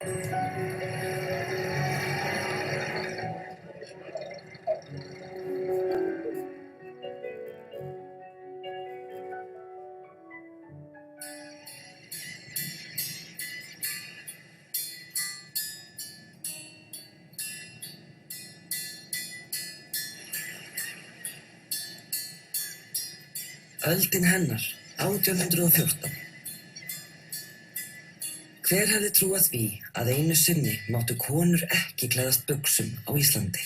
Öldin hennar, 1814. Hver hefði trúað því að einu sinni máttu konur ekki klæðast buxum á Íslandi?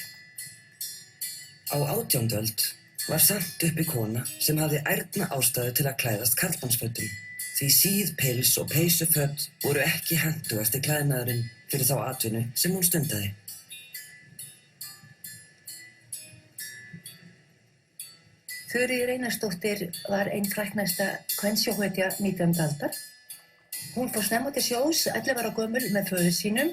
Á 18. öld var samt uppi kona sem hafði ærna ástæðu til að klæðast karlmannsfötum, því síð pils og peysuföt voru ekki hentugasti klæðnaðurinn fyrir þá atvinnu sem hún stundaði. Þuríður Einarsdóttir var ein fræknasta kvensjóhetja 19. aldar. Hún fór snemma til sjós, 11 ára gömul með föður sínum.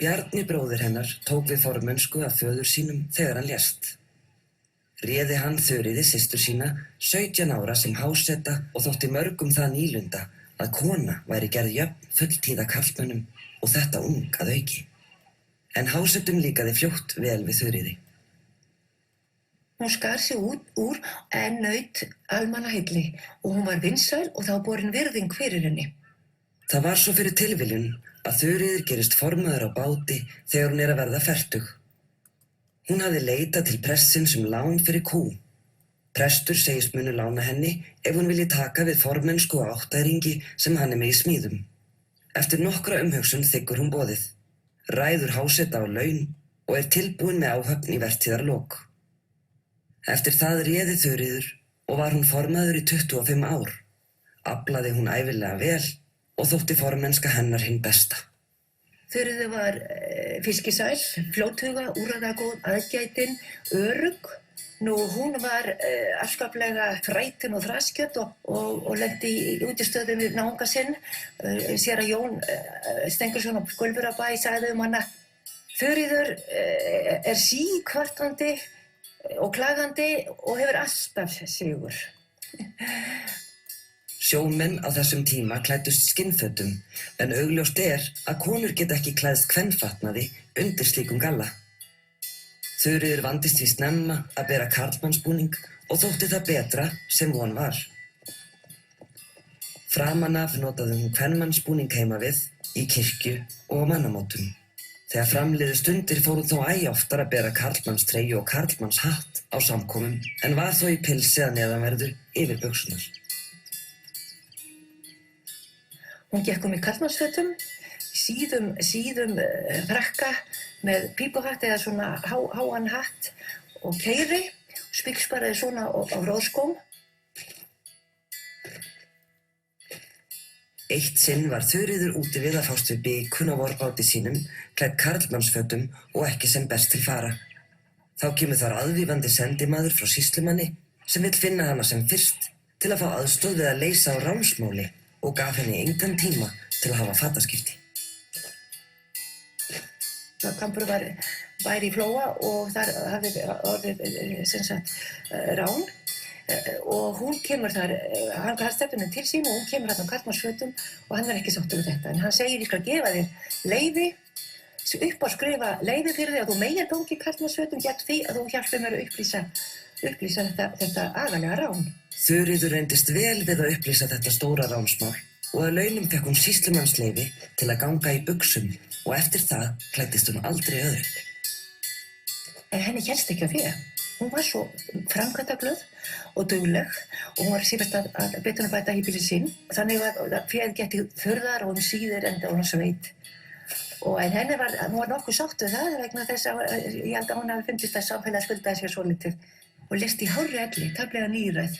Bjarni bróðir hennar tók við formennsku af föður sínum þegar hann lést. Réði hann Þuríði systur sína 17 ára sem háseta og þótti mörgum það nýlunda að kona væri gerð jöfn fulltíða karlmönnum og þetta ung að auki. En hásetum líkaði fljótt vel við Þuríði. Hún skar sig úr en naut almannahylli og hún var vinsæl og þá borin virðing fyrir henni. Það var svo fyrir tilviljun að Þuríður gerist formaður á báti þegar hún að verða fertug. Hún hafði leitað til prestsins lán fyrir kú. Prestur segist munu lána henni ef hún vilji taka við formennsku á áttæringi sem hann með í smíðum. Eftir nokkra umhugsun þiggur hún boðið, ræður háseta á laun og tilbúin með áhöfn í vertíðarlok. Eftir það réði Þuríður og var hún formaður í 25 ár. Aflaði hún ævinlega vel og þótti formennska hennar hinn besta. Þuríður var fiskisæl, fljóthuga, úrræðagóð, aðgætin, örugg. Hún var afskaplega þrætin og þraskjöt og lenti í útistöðum við náunga sinn. Séra Jón Stengursson á Gulfurabæ sagði hana: Þuríður síkvartandi og klagandi og hefur alltaf sigur. Sjómenn á þessum tíma klæddust skinnfötum, en augljóst að konur geta ekki klæðst kvenfatnaði undir slíkum galla. Þuríður vandist því snemma að bera karlmannsbúning og þótti það betra sem von var. Framan af notaði hún kvenmannsbúning heima við, í kirkju og á mannamótum. Þegar framliðu stundir fór hún þó æ oftar að bera karlmannstreyju og karlmannshatt á samkomum, en var þó í pilsi að neðanverðu yfir buxurnar. Hún gekk í karlmannsfötum, síðum frakka með pípuhatt eða svona háan hatt og keyri, spiksparaði svona á róðskóm. Eitt sinn var Þuríður úti við að fást við bikun á vorbáti sínum, klædd karlmannsfötum og ekki sem best til fara. Þá kemur þar aðvífandi sendimaður frá sýslumanni sem vill finna hana sem fyrst til að fá aðstoð við að leysa á ránsmáli og gaf henni engan tíma til að hafa fataskipti. Kambur var í Flóa og þar hafði orðið rán. Og hún kemur þar, hann stefnir henni til sín og hún kemur þarna á karlmannsfötum og hann ekki sáttur við þetta. En hann segir: ég skal gefa þér leyfi, upp á skrifa leyfi fyrir þig að þú megir gangi í karlmannsfötum gegn því að þú hjálpir mér að upplýsa þetta agalega rán. Þuríður reyndist vel við að upplýsa þetta stóra ránsmál og að launum fékk hún sýslumannsleyfi til að ganga í buxum og eftir það klæddist hún aldrei öðru. En henni hélst ekki á því. Hún var svo framkvæmdaglöð og dugleg og hún var sífellt að betunarbæta híbýlið sinn. Þannig að féð geti þurðar og síðir enda hún sveit. En henni hún var nokkuð sátt við það vegna þess að ég held að hún hafi fundist að samfélagið skuldaði sér svolítið og lést í hárri elli, tæplega nýræð.